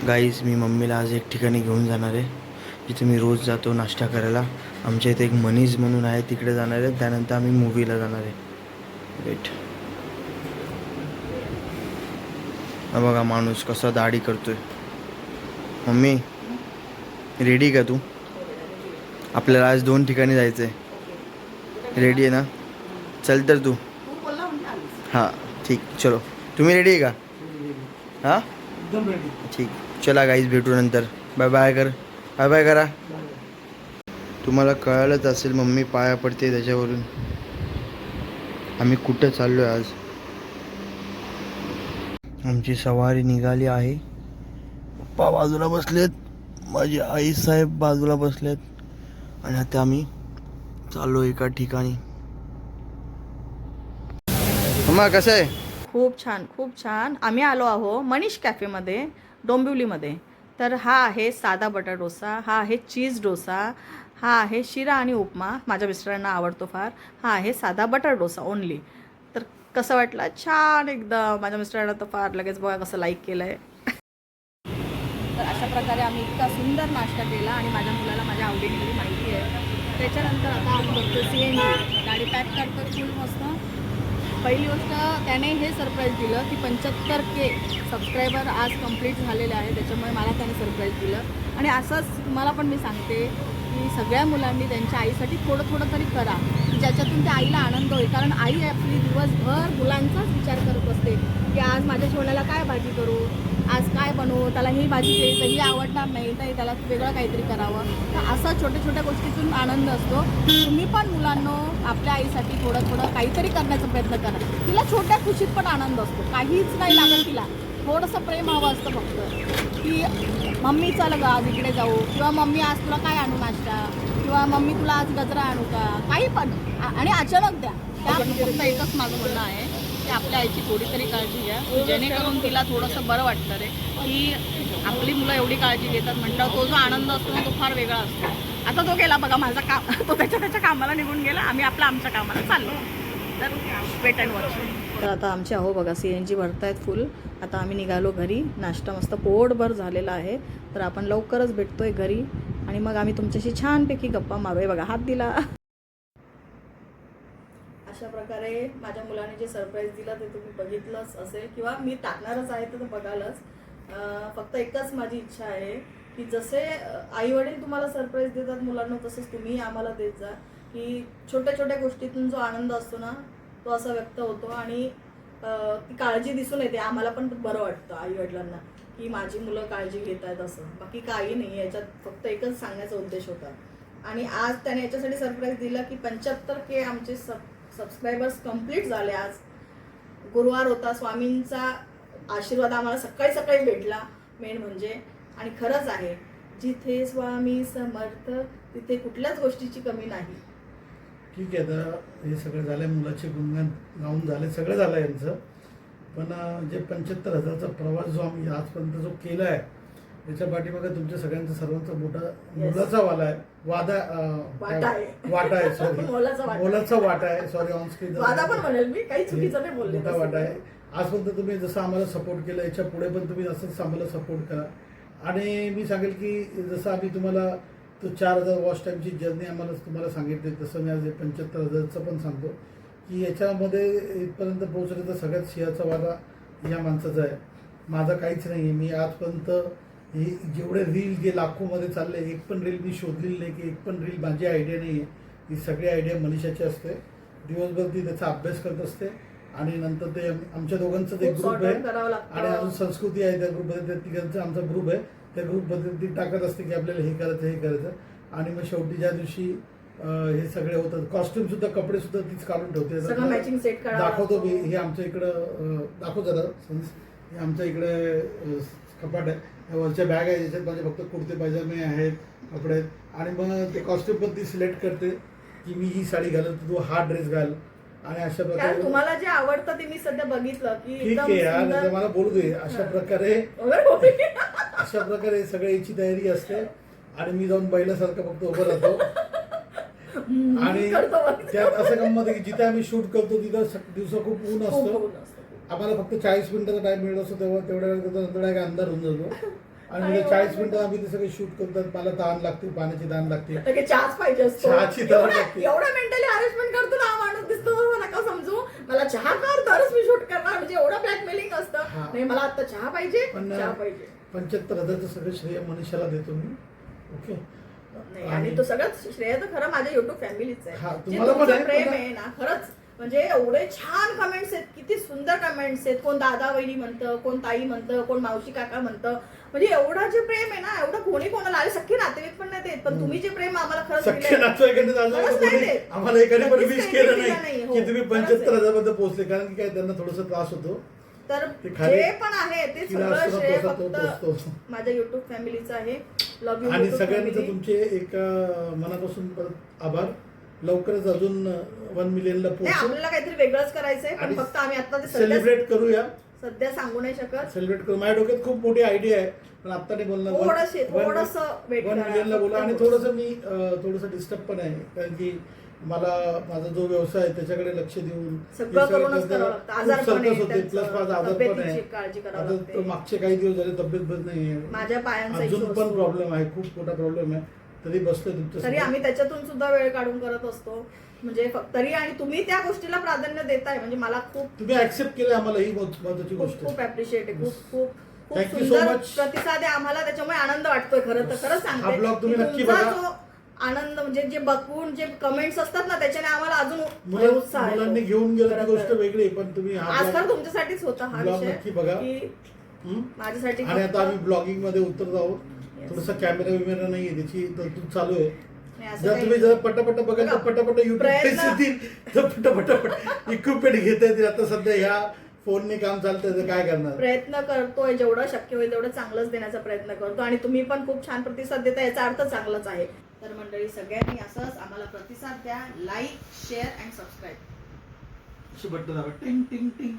Guys मी मम्मीला आज एक ठिकाणी घेऊन जाणार आहे जिथे मी रोज जातो नाश्ता करायला. आमच्या इथे एक मनीज म्हणून आहे, तिकडे जाणार आहे. त्यानंतर आम्ही मूवीला जाणार आहे. वेट, हा बघा माणूस कसा दाढी करतोय. मम्मी रेडी का तू? आपल्याला आज 2 ठिकाणी जायचं आहे. रेडी आहे ना? चल तर तू. हां ठीक, चलो. तुम्ही रेडी आहे का? हां एकदम रेडी. ठीक, चला गाईज भेटू नंतर. बाय बाय कर, बाय बाय करा. तुम्हाला कळालंच असेल मम्मी पाया पडते त्याच्यावरून. आम्ही कुठं चाललो आहे आज? आमची सवारी निघाली आहे. पप्पा बाजूला बसलेत, माझी आई साहेब बाजूला बसलेत आणि आता आम्ही चाललो एका ठिकाणी. मम्मा कसं आहे? खूप छान, खूप छान. आम्ही आलो आहो मनीष कॅफेमध्ये, डोंबिवलीमध्ये. तर हा आहे साधा बटाटा डोसा, हा आहे चीज डोसा, हा आहे शिरा आणि उपमा. माझ्या मिस्टरांना आवडतो फार. हा आहे साधा बटाटा डोसा ओनली. तर कसं वाटलं? छान एकदम. माझ्या मिस्टरांना तर फार लगेच बघा कसं लाईक केलं आहे. तर अशा प्रकारे आम्ही इतका सुंदर नाश्ता केला आणि माझ्या मुलाला माझ्या आवडीने माहिती आहे. त्याच्यानंतर आता आम्ही बघतो CNG गाडी पॅक करतो फुल मस्त. पहिली गोष्ट त्याने हे सरप्राईज दिलं की 75K सबस्क्रायबर आज कंप्लीट झालेले आहे, त्याच्यामुळे मला त्याने सरप्राईज दिलं. आणि असंच तुम्हाला पण मी सांगते की सगळ्या मुलांनी त्यांच्या आईसाठी थोडं थोडं तरी करा, ज्याच्यातून त्या आईला आनंद होईल. कारण आई आपली दिवसभर मुलांचाच विचार करत असते की आज माझ्या छोल्याला काय भाजी करू, आज काय बनवू, त्याला ही भाजी दे तर ही आवडणार नाही तर त्याला वेगळं काहीतरी करावं. तर असं छोट्या छोट्या गोष्टीतून आनंद असतो. तुम्ही पण मुलांनो आपल्या आईसाठी थोडं थोडं काहीतरी करण्याचा प्रयत्न करा. तिला छोट्या खुशीत पण आनंद असतो, काहीच नाही लागत तिला. थोडंसं प्रेम हवं असतं फक्त की मम्मी चल ग आज इकडे जाऊ, किंवा मम्मी आज तुला काय आणू नाश्ता, किंवा मम्मी तुला आज गजरा आणू का, काही पण. आणि अचानक द्या. त्या फक्त एकच माझं म्हणणं आहे की आपल्या आईची थोडी तरी काळजी घ्या, जेणेकरून तिला थोडंसं बरं वाटतं रे की आपली मुलं एवढी काळजी घेतात. म्हटलं तो जो आनंद असतो ना तो फार वेगळा असतो. आता तो गेला बघा, माझा काम तो त्याच्या कामाला निघून गेला, आम्ही आमच्या कामाला चाललो. तर वेट अँड वॉच. तर आता आमचे अहो बघा CNG भरतायत फुल. आता आम्ही निघालो घरी. नाश्ता मस्त पोटभर झालेला आहे. तर आपण लवकरच भेटतोय घरी आणि मग आम्ही तुमच्याशी छानपैकी गप्पा मारूया. बघा हात दिला. अशा प्रकारे माझ्या मुलाने जे सरप्राईज दिलं ते तुम्ही बघितलंच असेल किंवा मी टाकणारच आहे तर बघालच. फक्त एकच माझी इच्छा आहे की जसे आई वडील तुम्हाला सरप्राईज देतात मुलांना, तसंच तुम्ही आम्हाला देत जा. की छोट्या छोट्या गोष्टीतून जो आनंद असतो ना तो असा व्यक्त होतो आणि ती काळजी दिसून येते. आम्हाला पण बरं वाटतं आई वडिलांना की माझी मुलं काळजी घेत आहेत असं. बाकी काही नाही, याच्यात फक्त एकच सांगण्याचा उद्देश होता. आणि आज त्याने याच्यासाठी सरप्राईज दिला की 75K आमचे सबस्क्रायबर्स कंप्लीट झाले. आज गुरुवार होता, स्वामींचा आशीर्वाद आम्हाला सकाळी सकाळी भेटला मेन म्हणजे. आणि खरंच आहे, जिथे स्वामी समर्थ तिथे कुठल्याच गोष्टीची कमी नाही. ठीक आहे, आता हे सगळं झालं, मुलाचे गुणगान गाऊन झाले, सगळं झालं यांचं. पण जे 75,000चा प्रवास जो आम्ही आजपर्यंत जो केला आहे त्याच्या पाठीमागे तुमच्या सगळ्यांचा सर्वांचा मोठा मुलाचा वाटा आहे. सॉरी मोलाचा वाटा आहे. सॉरी ऑन स्क्रीन मोठा वाटा आहे. आजपर्यंत तुम्ही जसं आम्हाला सपोर्ट केलं याच्या पुढे पण तुम्ही असंच आम्हाला सपोर्ट करा. आणि मी सांगेल की जसं आम्ही तुम्हाला तो 4,000 वॉच टाईमची जर्नी आम्हाला तुम्हाला सांगितली, तसं मी आज 75,000चं पण सांगतो की याच्यामध्ये इथपर्यंत पोहोचण्याचा सगळ्यात सिंहाचा वाटा या माणसाचा आहे. माझा काहीच नाही आहे. मी आजपर्यंत हे जेवढे रील जे लाखोमध्ये चालले, एक पण रील मी शोधलेली नाही की एक पण रील माझी आयडिया नाही आहे. ही सगळी आयडिया मनीषाची असते. दिवसभर ती त्याचा अभ्यास करत असते आणि नंतर ते आमच्या दोघांचं एक ग्रुप आहे आणि अजून संस्कृती आहे त्या ग्रुपमध्ये, त्या तिघांचा आमचा ग्रुप आहे. त्या ग्रुपमध्ये ती टाकत असते की आपल्याला हे करायचं हे करायचं. आणि मग शेवटी ज्या दिवशी हे सगळे होतात, कॉस्ट्युम सुद्धा कपडे सुद्धा तीच काढून ठेवते. दाखवतो मी, हे आमच्या इकडं दाखव जरा. हे आमच्या इकडे कपाट आहे, वरच्या बॅग आहे ज्याच्यात माझे फक्त कुर्ते पायजामे आहेत, कपडे आहेत. आणि मग ते कॉस्ट्युम पण ती सिलेक्ट करते की मी ही साडी घालत, तू हा ड्रेस घाल. आणि अशा प्रकारे तुम्हाला जे आवडतं ते मी सध्या बघितलं की ठीक आहे यार, मला बोलू दे. अशा प्रकारे सगळ्याची तयारी असते आणि मी जाऊन बैलासारखं फक्त उभं राहतो. आणि त्यात असं गंमत आहे की जिथे आम्ही शूट करतो तिथं दिवसा खूप ऊन असतो. आम्हाला फक्त 40 मिनिटाचा टाइम मिळत असतो, तेव्हा तेवढ्या वेळ अंधार होऊन जातो. आणि म्हणजे 40 मिनिटं आम्ही ते सगळे शूट करतात. मला तहान लागते, पाण्याची तहान लागते. तर चहाच पाहिजे असतो. चहाची तहान लागते. एवढा मेंटली हॅरेसमेंट करतो ना हा माणूस दिसतो, नका समजू. मला चहा कर तरच मी शूट करणार, म्हणजे एवढं ब्लॅकमेलिंग असतं. हा. नाही मला आता चहा पाहिजे, पण चहा पाहिजे. 75,000चं सगळं श्रेय मनीषाला देतो मी. ओके. नाही, आणि तो सगळं श्रेय तर खरं माझ्या युट्यूब फॅमिलीच हा, आहे. जे तुम्हाला पण तुमचं आहे, प्रेम पण- आहे ना खरंच, म्हणजे एवढे छान कमेंट्स आहेत, किती सुंदर कमेंट्स आहेत. कोण दादा वहिनी म्हणतं, कोण ताई म्हणतं, कोण मावशी काका म्हणतं. म्हणजे एवढं जे प्रेम आहे ना, एवढं कोणी कोणाला, अरे सख्खी नातेवाईक पण नाही देत, पण तुम्ही जे प्रेम आम्हाला खरंच सख्खे दिलंय, नातेवाईकांनी खरंच नाही कोणी देत. आम्हाला एकाने पण कधीच विश काही केलं दिलं नाही हो, की तुम्ही खरंच आहे. 75,000 मध्ये पोहोचले, कारण की काय त्यांना थोडासा त्रास होतो. तर ते खाली- जे पण आहे ते किडा सगळं असतो ना, श्रेय तसा तो फक्त पोचतो. माझ्या युट्यूब फॅमिलीचं आहे. लव्ह यू आणि सगळ्यांचं तुमचे एक मनापासून परत आभार. लवकरच अजून 1 मिलियनला नाही, पोहोचू. आपल्याला काहीतरी वेगळंच करायचंय, पण आणि फक्त आम्ही आता ते सेलिब्रेट करूया. सध्या सांगू नाही शकत. सेलिब्रेट करू. माझ्या डोक्यात खूप मोठी आयडिया आहे, पण आता नाही बोलणार. थोडंसं वेट 1 मिलियनला बोला. आणि थोडंसं डिस्टर्ब पण आहे, कारण की मला माझा जो व्यवसाय आहे त्याच्याकडे लक्ष देऊन सगळं करूनच करावं लागतं. आजार पण आहे होते. त्यांचं, प्लस माझा आजार पण तब्येतीची आहे. काळजी करावी आता लागते. तर मागचे काही दिवस झाले तब्येत बस नाही माझ्या पायांचा अजून issue पण असतो. प्रॉब्लेम आहे, खूप मोठा प्रॉब्लेम आहे. तरी बसलोय तरी तुमच्या आम्ही त्याच्यातून सुद्धा वेळ काढून करत असतो. म्हणजे तरी आणि तुम्ही त्या गोष्टीला प्राधान्य देताय, म्हणजे मला खूप तुम्ही ऍक्सेप्ट केलं आम्हाला, ही महत्वाची गोष्ट खूप आहे. अप्रिशिएट आहे. खूप खूप खूप Thank you so सुंदर much. प्रतिसाद आहे आम्हाला, त्याच्यामुळे आनंद वाटतोय. खरं तर खरंच हा सांगते ब्लॉग तुम्ही की नक्की तुमचा बघा. जो आनंद, म्हणजे जे बघून जे कमेंट्स असतात ना, त्याच्याने आम्हाला अजून उत्साह येतो. मुलांनी घेऊन गेलं ती खरं गोष्ट तर. वेगळी आहे, पण तुम्ही हा आज blog- खरं तुमच्यासाठीच होता हा ब्लॉग विषय नक्की बघा. की हं? माझ्यासाठी आणि आता आम्ही ब्लॉगिंग मध्ये उतरत आहोत. Yes. थोडासा कॅमेरा विमेरा नाहीये, त्याची तरतूद चालू आहे. नाही, असं जर काही तुम्ही नाही. जर पटापट बघाल तर बघा, पटापट युट्यूब प्रयत्न- येतील, तर पटापट इक्विपमेंट घेता येतील. आता सध्या ह्या फोनने काम चालतंय, तर काय करणार. प्रयत्न करतोय, जेवढं शक्य होईल तेवढं चांगलंच देण्याचा प्रयत्न करतो, आणि तुम्ही पण खूप छान प्रतिसाद देता, याचा अर्थ चांगलाच आहे. तर मंडळी, सगळ्यांनी असंच आम्हाला प्रतिसाद द्या. Like, share and subscribe. Button दाबा. टिंग टिंग टिंग.